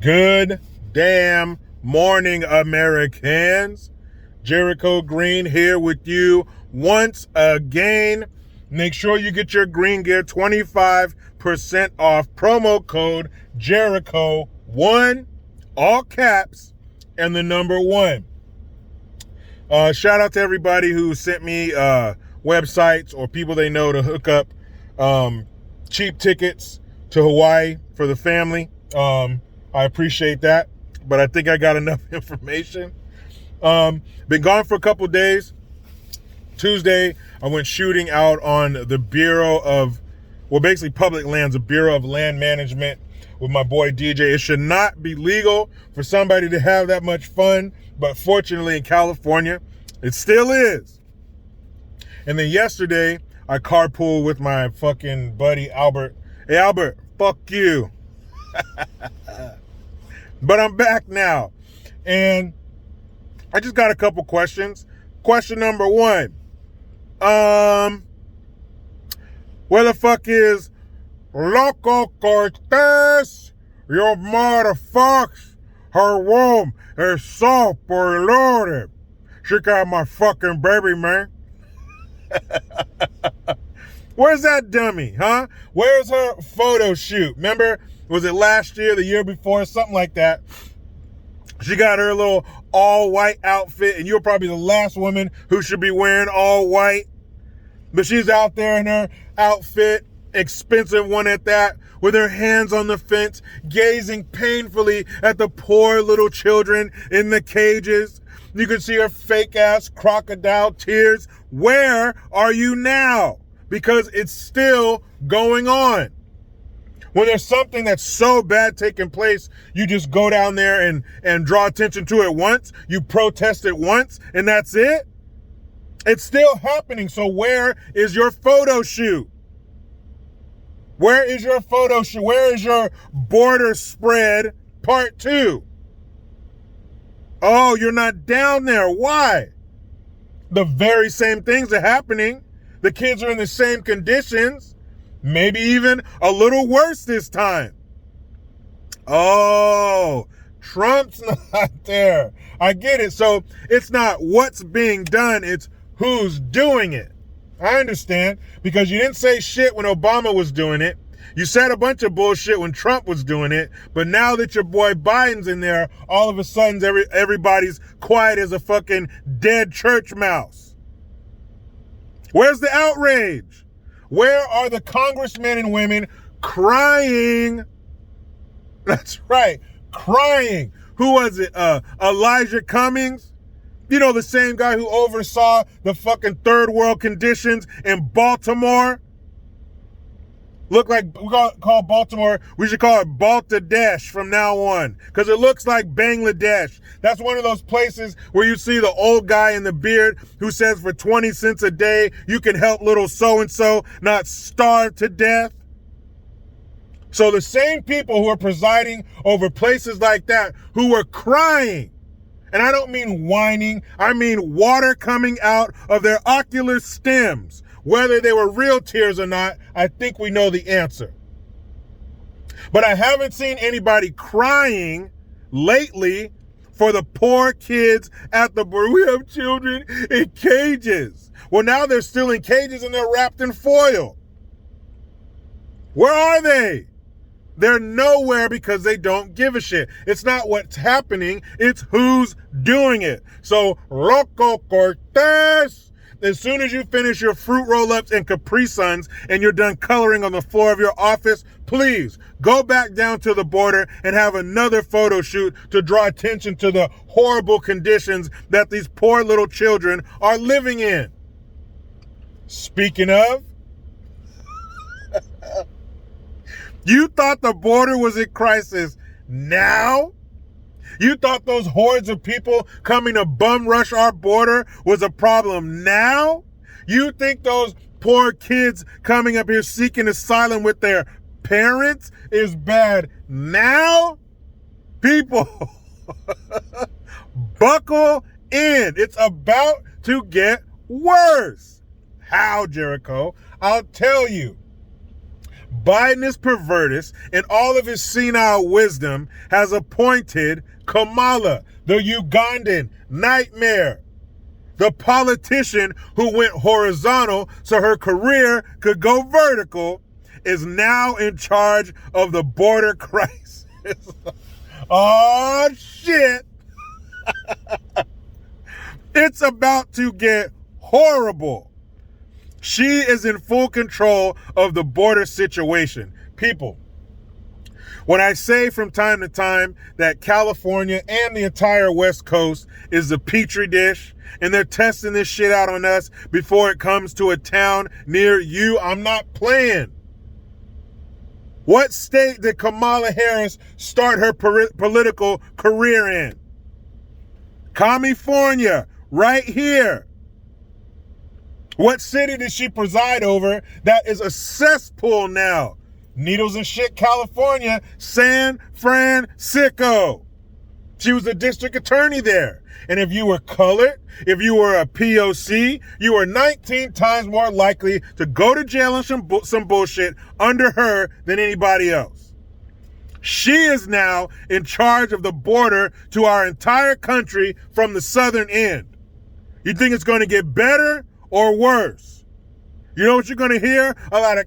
Good damn morning, Americans. Jericho Green here with you once again. Make sure you get your green gear 25% off. Promo code Jericho1, all caps, and the number 1. Shout out to everybody who sent me websites or people they know to hook up cheap tickets to Hawaii for the family. I appreciate that, but I think I got enough information. Been gone for a couple days. Tuesday, I went shooting out on the Bureau of, basically public lands, the Bureau of Land Management with my boy DJ. It should not be legal for somebody to have that much fun, but fortunately in California, it still is. And then yesterday, I carpooled with my fucking buddy Albert. Hey Albert, fuck you. But I'm back now. And I just got a couple questions. Question number 1. Where the fuck is Loco Cortez? Your motherfucks. Her womb is so loaded. She got my fucking baby, man. Where's that dummy, huh? Where's her photo shoot? Remember, was it last year, the year before, something like that? She got her little all-white outfit, and you're probably the last woman who should be wearing all white. But she's out there in her outfit, expensive one at that, with her hands on the fence, gazing painfully at the poor little children in the cages. You can see her fake-ass crocodile tears. Where are you now? Because it's still going on. When there's something that's so bad taking place, you just go down there and draw attention to it once, you protest it once, and that's it? It's still happening, so where is your photo shoot? Where is your photo shoot? Where is your border spread part 2? Oh, you're not down there. Why? The very same things are happening. The kids are in the same conditions. Maybe even a little worse this time. Oh, Trump's not there. I get it. So it's not what's being done, it's who's doing it. I understand, because you didn't say shit when Obama was doing it. You said a bunch of bullshit when Trump was doing it. But now that your boy Biden's in there, all of a sudden everybody's quiet as a fucking dead church mouse. Where's the outrage? Where are the congressmen and women crying? That's right, crying. Who was it? Elijah Cummings? You know, the same guy who oversaw the fucking third world conditions in Baltimore? Look like, we call Baltimore, we should call it Baltadesh from now on, because it looks like Bangladesh. That's one of those places where you see the old guy in the beard who says for 20 cents a day, you can help little so-and-so not starve to death. So the same people who are presiding over places like that, who were crying, and I don't mean whining, I mean water coming out of their ocular stems. Whether they were real tears or not, I think we know the answer. But I haven't seen anybody crying lately for the poor kids at the border. We have children in cages. Well, now they're still in cages and they're wrapped in foil. Where are they? They're nowhere because they don't give a shit. It's not what's happening, it's who's doing it. So, Loco Cortez, as soon as you finish your fruit roll-ups and Capri Suns and you're done coloring on the floor of your office, please go back down to the border and have another photo shoot to draw attention to the horrible conditions that these poor little children are living in. Speaking of, you thought the border was in crisis now? You thought those hordes of people coming to bum rush our border was a problem now? You think those poor kids coming up here seeking asylum with their parents is bad now? People, buckle in. It's about to get worse. How, Jericho? I'll tell you. Biden is perverted, and all of his senile wisdom has appointed Kamala, the Ugandan nightmare, the politician who went horizontal so her career could go vertical, is now in charge of the border crisis. Oh, shit. It's about to get horrible. She is in full control of the border situation. People, when I say from time to time that California and the entire West Coast is a petri dish and they're testing this shit out on us before it comes to a town near you, I'm not playing. What state did Kamala Harris start her political career in? California, right here. What city did she preside over that is a cesspool now? Needles and shit, California, San Francisco. She was the district attorney there. And if you were colored, if you were a POC, you were 19 times more likely to go to jail and some bullshit under her than anybody else. She is now in charge of the border to our entire country from the southern end. You think it's going to get better or worse? You know what you're going to hear? A lot of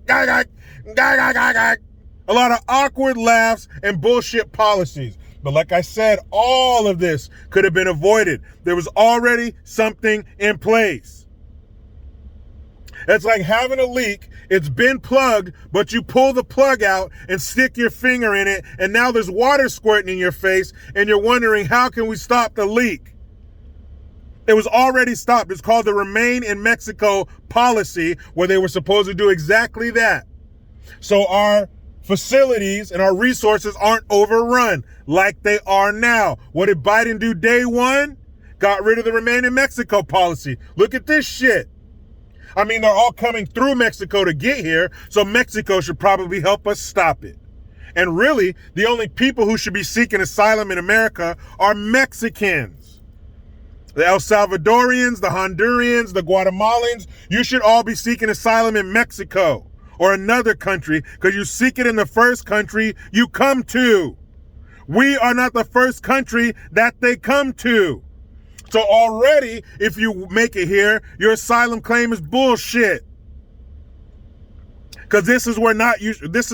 a lot of awkward laughs and bullshit policies. But like I said, all of this could have been avoided. There was already something in place. It's like having a leak. It's been plugged, but you pull the plug out and stick your finger in it, and now there's water squirting in your face, and you're wondering, how can we stop the leak? It was already stopped. It's called the Remain in Mexico policy, where they were supposed to do exactly that. So our facilities and our resources aren't overrun like they are now. What did Biden do day one? Got rid of the Remain in Mexico policy. Look at this shit. I mean, they're all coming through Mexico to get here, so Mexico should probably help us stop it. And really, the only people who should be seeking asylum in America are Mexicans. The El Salvadorians, the Hondurans, the Guatemalans, you should all be seeking asylum in Mexico or another country, because you seek it in the first country you come to. We are not the first country that they come to. So already, if you make it here, your asylum claim is bullshit. Because this is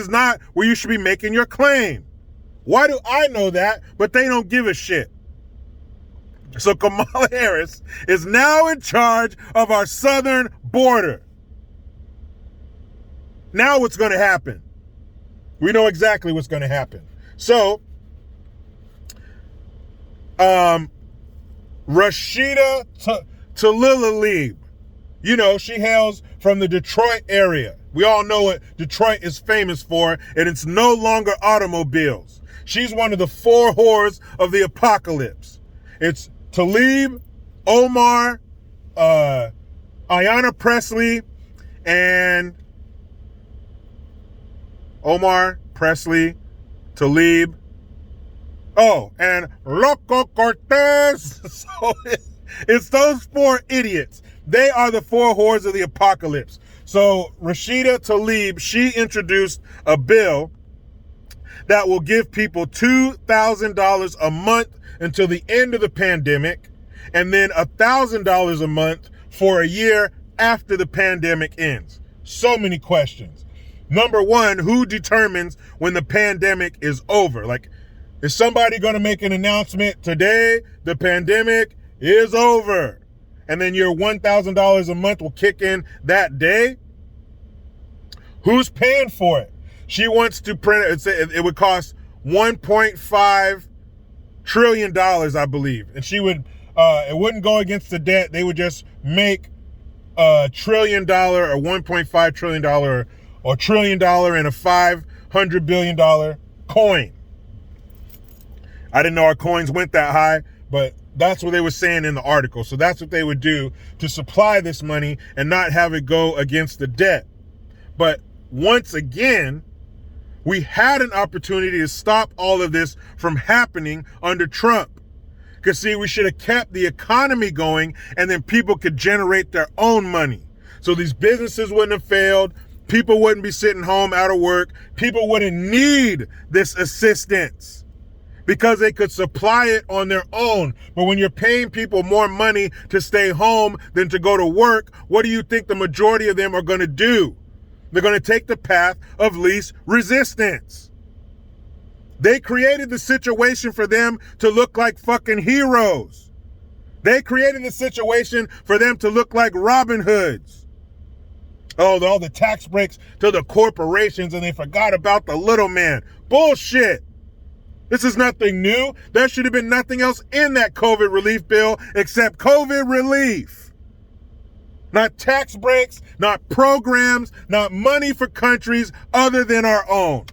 not where you should be making your claim. Why do I know that, but they don't give a shit? So Kamala Harris is now in charge of our southern border. Now what's going to happen? We know exactly what's going to happen. So, Rashida Tlaib, you know, she hails from the Detroit area. We all know what Detroit is famous for, and it's no longer automobiles. She's one of the four whores of the apocalypse. It's Tlaib, Omar, Ayanna Presley, and Omar, Presley, Tlaib, and Loco Cortez. So it's those four idiots. They are the four whores of the apocalypse. So Rashida Tlaib, she introduced a bill that will give people $2,000 a month until the end of the pandemic, and then $1,000 a month for a year after the pandemic ends. So many questions. Number one, who determines when the pandemic is over? Like, is somebody going to make an announcement today, the pandemic is over, and then your $1,000 a month will kick in that day? Who's paying for it? She wants to print it. It would cost $1.5 trillion, I believe. And she would, it wouldn't go against the debt. They would just make $1 trillion or $1.5 trillion or $1 trillion and a $500 billion coin. I didn't know our coins went that high, but that's what they were saying in the article. So that's what they would do to supply this money and not have it go against the debt. But once again, we had an opportunity to stop all of this from happening under Trump. Because see, we should have kept the economy going, and then people could generate their own money. So these businesses wouldn't have failed. People wouldn't be sitting home out of work. People wouldn't need this assistance because they could supply it on their own. But when you're paying people more money to stay home than to go to work, what do you think the majority of them are going to do? They're going to take the path of least resistance. They created the situation for them to look like fucking heroes. They created the situation for them to look like Robin Hoods. Oh, all the tax breaks to the corporations and they forgot about the little man. Bullshit. This is nothing new. There should have been nothing else in that COVID relief bill except COVID relief. Not tax breaks, not programs, not money for countries other than our own.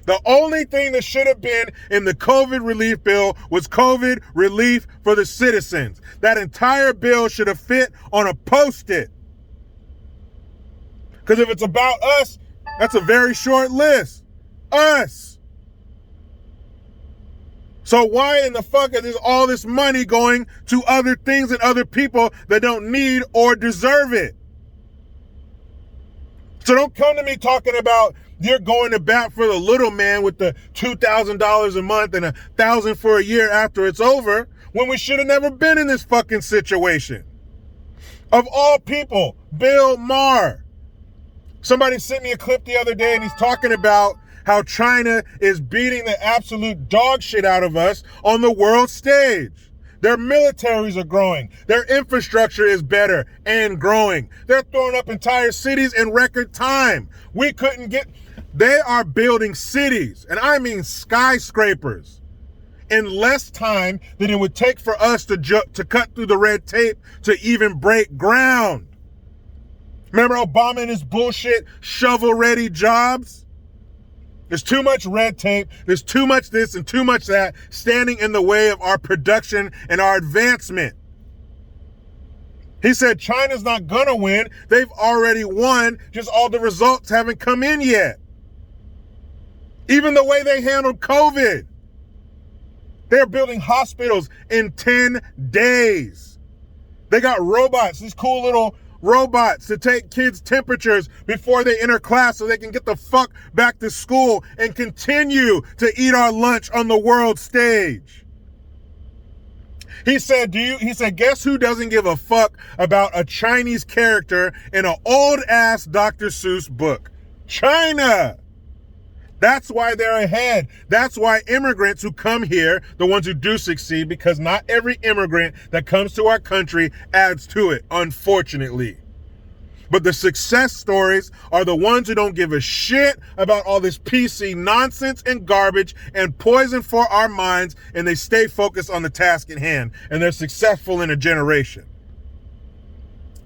The only thing that should have been in the COVID relief bill was COVID relief for the citizens. That entire bill should have fit on a Post-it. Because if it's about us, that's a very short list. Us. So why in the fuck is there all this money going to other things and other people that don't need or deserve it? So don't come to me talking about you're going to bat for the little man with the $2,000 a month and $1,000 for a year after it's over, when we should have never been in this fucking situation. Of all people, Bill Maher. Somebody sent me a clip the other day and he's talking about how China is beating the absolute dog shit out of us on the world stage. Their militaries are growing. Their infrastructure is better and growing. They're throwing up entire cities in record time. They are building cities, and I mean skyscrapers, in less time than it would take for us to cut through the red tape to even break ground. Remember Obama and his bullshit shovel-ready jobs? There's too much red tape, there's too much this and too much that standing in the way of our production and our advancement. He said China's not gonna win. They've already won, just all the results haven't come in yet. Even the way they handled COVID. They're building hospitals in 10 days. They got robots, these cool little robots to take kids' temperatures before they enter class so they can get the fuck back to school and continue to eat our lunch on the world stage. He said, guess who doesn't give a fuck about a Chinese character in an old ass Dr. Seuss book? China. That's why they're ahead. That's why immigrants who come here, the ones who do succeed, because not every immigrant that comes to our country adds to it, unfortunately. But the success stories are the ones who don't give a shit about all this PC nonsense and garbage and poison for our minds, and they stay focused on the task at hand, and they're successful in a generation.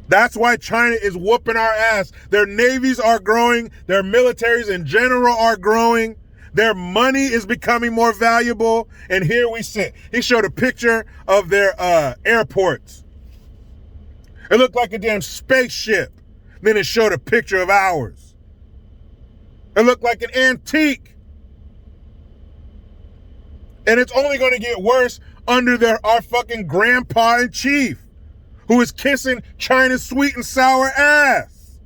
That's why China is whooping our ass. Their navies are growing. Their militaries in general are growing. Their money is becoming more valuable. And here we sit. He showed a picture of their airports. It looked like a damn spaceship. Then it showed a picture of ours. It looked like an antique. And it's only going to get worse under our fucking grandpa in chief, who is kissing China's sweet and sour ass.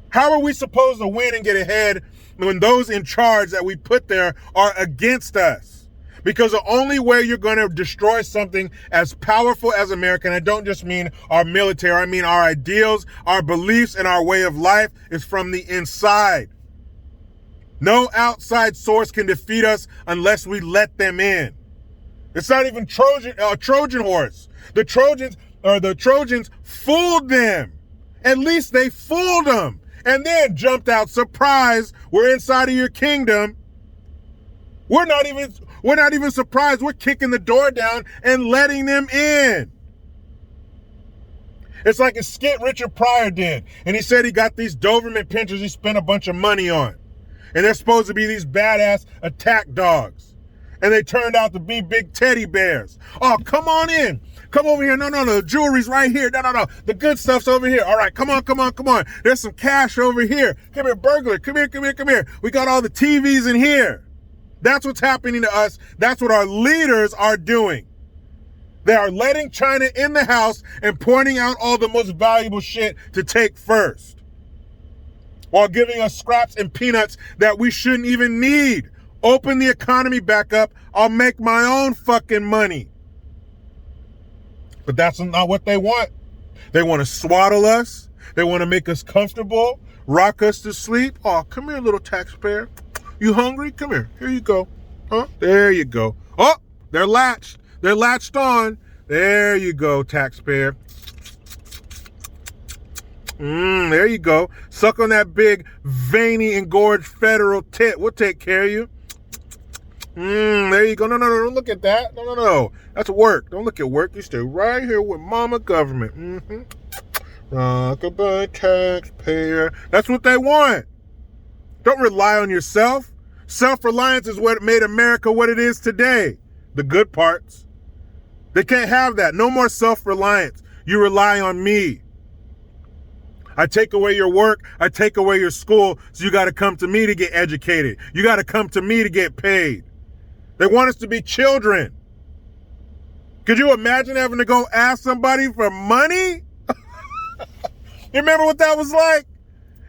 How are we supposed to win and get ahead when those in charge that we put there are against us? Because the only way you're going to destroy something as powerful as America, and I don't just mean our military, I mean our ideals, our beliefs, and our way of life, is from the inside. No outside source can defeat us unless we let them in. It's not even Trojan horse. The Trojans fooled them. At least they fooled them. And then jumped out, surprise, we're inside of your kingdom. We're not even surprised. We're kicking the door down and letting them in. It's like a skit Richard Pryor did. And he said he got these Doberman pinchers he spent a bunch of money on. And they're supposed to be these badass attack dogs. And they turned out to be big teddy bears. Oh, come on in. Come over here. No, the jewelry's right here. No. The good stuff's over here. All right, come on. There's some cash over here. Come here, burglar. Come here. We got all the TVs in here. That's what's happening to us. That's what our leaders are doing. They are letting China in the house and pointing out all the most valuable shit to take first. while giving us scraps and peanuts that we shouldn't even need. Open the economy back up. I'll make my own fucking money. But that's not what they want. They want to swaddle us. They want to make us comfortable, rock us to sleep. Oh, come here, little taxpayer. You hungry? Come here. Here you go. Huh? There you go. Oh, they're latched. They're latched on. There you go, taxpayer. There you go. Suck on that big, veiny, engorged federal tit. We'll take care of you. There you go. No, don't look at that. No. That's work. Don't look at work. You stay right here with mama government. Rockabye taxpayer. That's what they want. Don't rely on yourself. Self-reliance is what made America what it is today. The good parts. They can't have that. No more self-reliance. You rely on me. I take away your work. I take away your school. So you got to come to me to get educated. You got to come to me to get paid. They want us to be children. Could you imagine having to go ask somebody for money? You remember what that was like?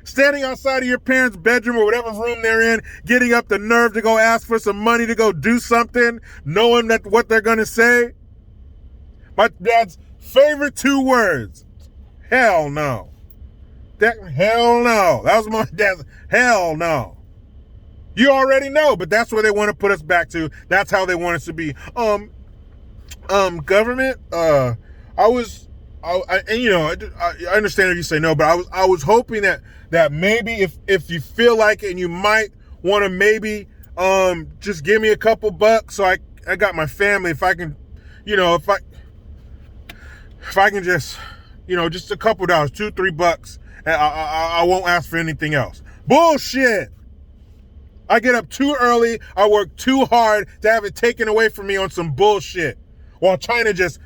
Standing outside of your parents' bedroom or whatever room they're in, getting up the nerve to go ask for some money to go do something, knowing that what they're going to say? My dad's favorite 2 words. Hell no. Hell no. That was my dad's hell no. You already know, but that's where they want to put us back to. That's how they want us to be. Government, I understand if you say no, but I was hoping that maybe if you feel like it and you might want to maybe just give me a couple bucks so I got my family. If I can, if I can just, just a couple dollars, $2-3, and I won't ask for anything else. Bullshit. I get up too early. I work too hard to have it taken away from me on some bullshit. While China just,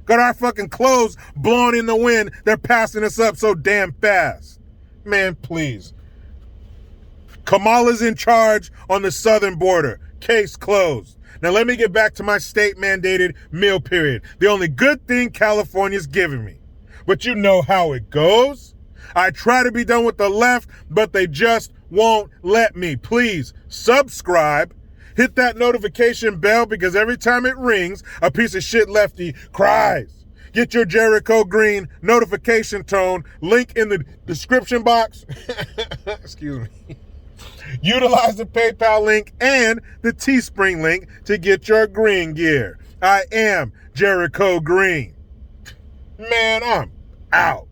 got our fucking clothes blown in the wind. They're passing us up so damn fast. Man, please. Kamala's in charge on the southern border. Case closed. Now let me get back to my state-mandated meal period. The only good thing California's giving me. But you know how it goes. I try to be done with the left, but they just won't let me. Please subscribe. Hit that notification bell because every time it rings, a piece of shit lefty cries. Get your Jericho Green notification tone. Link in the description box. Excuse me. Utilize the PayPal link and the Teespring link to get your green gear. I am Jericho Green. Man, I'm out.